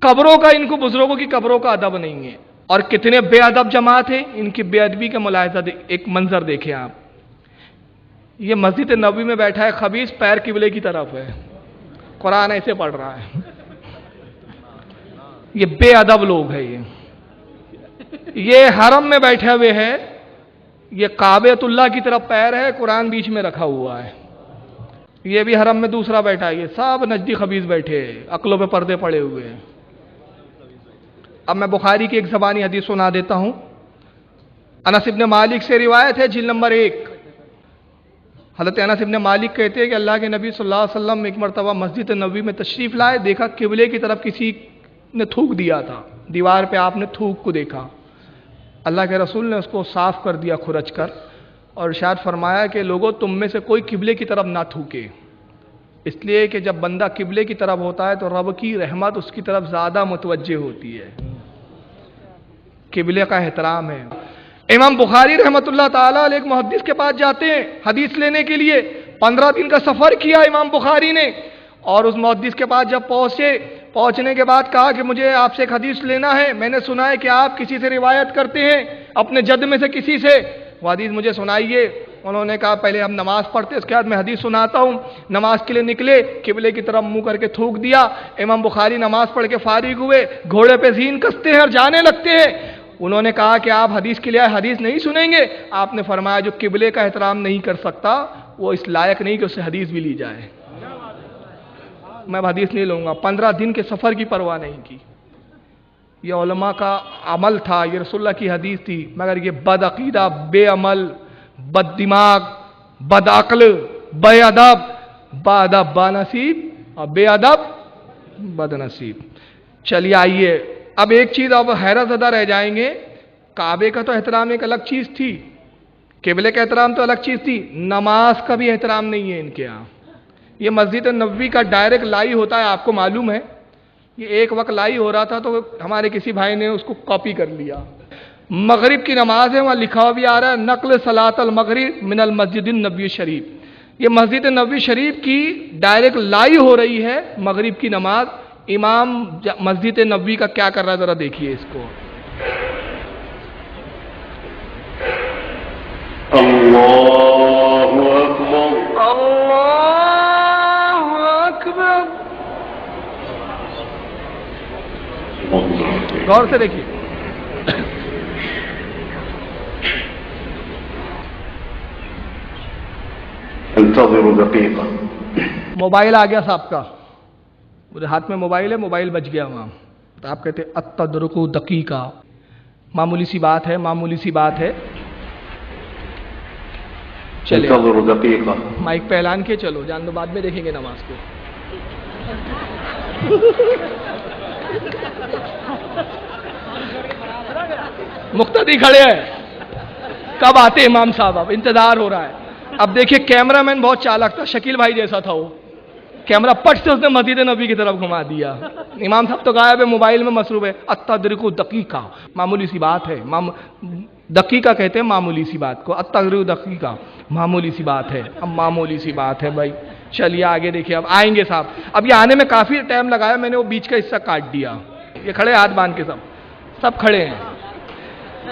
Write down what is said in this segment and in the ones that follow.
कब्रों का, इनको बुजुर्गों की कब्रों का अदब नहीं है। और कितने बेअदब जमात है, इनकी बेअदबी का मुलाहिजा एक मंजर देखें आप। ये मस्जिद नबवी में बैठा है खबीस, पैर किबले की तरफ है, कुरान ऐसे पढ़ रहा है। ये बेअदब लोग हैं। ये हरम में बैठे हुए हैं, ये काबेतुल्लाह की तरफ पैर है, कुरान बीच में रखा हुआ है। ये भी हरम में दूसरा बैठा है। ये सब नजदी खबीस बैठे हैं, अक्लों पे पर्दे पड़े हुए हैं। अब मैं बुखारी की एक ज़बानी हदीस सुना देता हूं। अनस इब्न मालिक से रिवायत है, जिल्द नंबर 1। हज़रत अनस इब्न मालिक कहते हैं कि अल्लाह के नबी सल्लल्लाहु अलैहि वसल्लम एक मरतबा मस्जिद नबवी में तशरीफ लाए, देखा किबले की तरफ किसी ने थूक दिया था, दीवार पे आपने थूक को देखा। अल्लाह के रसूल ने उसको साफ कर दिया खुरच कर, और इरशाद फरमाया कि लोगों, तुम में से कोई किबले की तरफ ना थूके, इसलिए कि जब बंदा किबले की तरफ होता है तो रब की रहमत उसकी तरफ ज़्यादा मुतवज्जे होती है। किबले का एहतराम है। इमाम बुखारी रहमतुल्लाह ताला अलैह एक मुहद्दिस के पास जाते हैं हदीस लेने के लिए। 15 दिन का सफ़र किया इमाम बुखारी ने, और उस मुहद्दिस के पास जब पहुंचने के बाद कहा कि मुझे आपसे एक हदीस लेना है, मैंने सुना है कि आप किसी से रिवायत करते हैं, अपने जद में से किसी से, वो हदीस मुझे सुनाइए। उन्होंने कहा पहले हम नमाज पढ़ते, उसके बाद मैं हदीस सुनाता हूँ। नमाज के लिए निकले, किबले की तरफ मुंह करके थूक दिया। इमाम बुखारी नमाज पढ़ के फारिग हुए, घोड़े पे जीन कसते हैं और जाने लगते हैं। उन्होंने कहा कि आप हदीस के लिए हदीस नहीं सुनेंगे? आपने फरमाया जो किबले का एहतराम नहीं कर सकता वो इस लायक नहीं कि उससे हदीस भी ली जाए। मैं हदीस नहीं लूंगा। 15 दिन के सफर की परवाह नहीं की। ये उलमा का अमल था, ये रसूलुल्लाह की हदीस थी। मगर ये बदअकीदा, बेअमल, बद दिमाग, बदअक्ल, बेअदब, बाअदब बानसीब और बेअदब बदनसीब। चलिए आइए, अब एक चीज अब हैरत ज़दा रह जाएंगे। काबे का तो एहतराम एक अलग चीज थी, किबले का एहतराम तो अलग चीज थी, नमाज का भी एहतराम नहीं है इनके यहाँ। ये मस्जिद नबवी का डायरेक्ट लाई होता है, आपको मालूम है। ये एक वक्त लाई हो रहा था तो हमारे किसी भाई ने उसको कॉपी कर लिया। मगरिब की नमाज है, वहां लिखा हुआ भी आ रहा है नक़ल सलात अल मगरिब मिनल मस्जिद नबवी शरीफ। ये मस्जिद नबवी शरीफ की डायरेक्ट लाई हो रही है मगरिब की नमाज। इमाम मस्जिद नबवी का क्या कर रहा है, जरा देखिए इसको। अल्लाहु अकबर, अल्लाहु अकबर। गौर से देखिए। इंतज़िरु दक़ीक़ा। मोबाइल आ गया साहब का, मेरे हाथ में मोबाइल है, मोबाइल बच गया वहां। तो आप कहते अत्तदरुकु दक़ीक़ा, मामूली सी बात है, मामूली सी बात है। चलिए इंतज़िरु दक़ीक़ा। माइक पे ऐलान किए, चलो जान दो, बाद में देखेंगे नमाज को। मुक्तदी खड़े हैं, कब आते इमाम साहब, अब इंतजार हो रहा है। अब देखिए कैमरामैन बहुत चालाक था, शकील भाई जैसा था वो। कैमरा पट से उसने मस्जिद नबी की तरफ घुमा दिया। इमाम साहब तो गायब है, मोबाइल में मसरूफ है। अत्तदरुकु दक़ीक़ा, मामूली सी बात है। दक़ीक़ा कहते हैं मामूली सी बात को, अत्तदरुकु दक़ीक़ा मामूली सी बात है। अब मामूली सी बात है भाई। चलिए आगे देखिए, अब आएंगे साहब। अब ये आने में काफी टाइम लगाया, मैंने वो बीच का हिस्सा काट दिया। ये खड़े हाथ बांध के, सब खड़े हैं।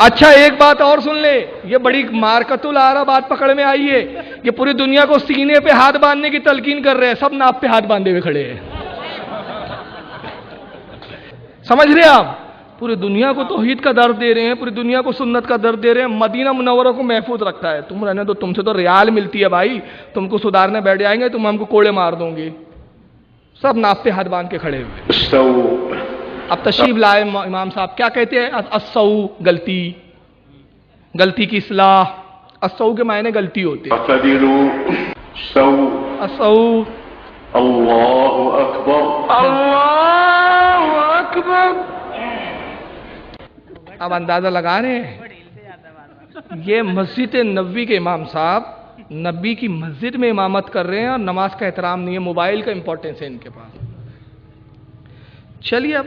अच्छा एक बात और सुन ले, ये बड़ी मारकतुल आरा बात पकड़ में आई है। ये पूरी दुनिया को सीने पे हाथ बांधने की तलकीन कर रहे हैं, सब नाप पे हाथ बांधे हुए खड़े हैं। समझ रहे आप? पूरी दुनिया को तौहीद का दर्द दे रहे हैं, पूरी दुनिया को सुन्नत का दर्द दे रहे हैं। मदीना मुनव्वरा को महफूज रखता है। तुम रहने दो, तुमसे तो रियाल मिलती है भाई, तुमको सुधारने बैठ जाएंगे, तुम हमको कोड़े मार दोगे। सब नाप पे हाथ बांध के खड़े हुए। अब तशरीफ लाए इमाम साहब, क्या कहते हैं? अस्सऊ, गलती की इस्लाह। अस्सऊ के मायने गलती होते हैं। अस्सऊ, अल्लाहु अकबर, अल्लाहु अकबर। अब अंदाजा लगा रहे हैं, ये मस्जिद नबवी के इमाम साहब नबी की मस्जिद में इमामत कर रहे हैं और नमाज का एहतराम नहीं है, मोबाइल का इंपॉर्टेंस है इनके पास। चलिए अब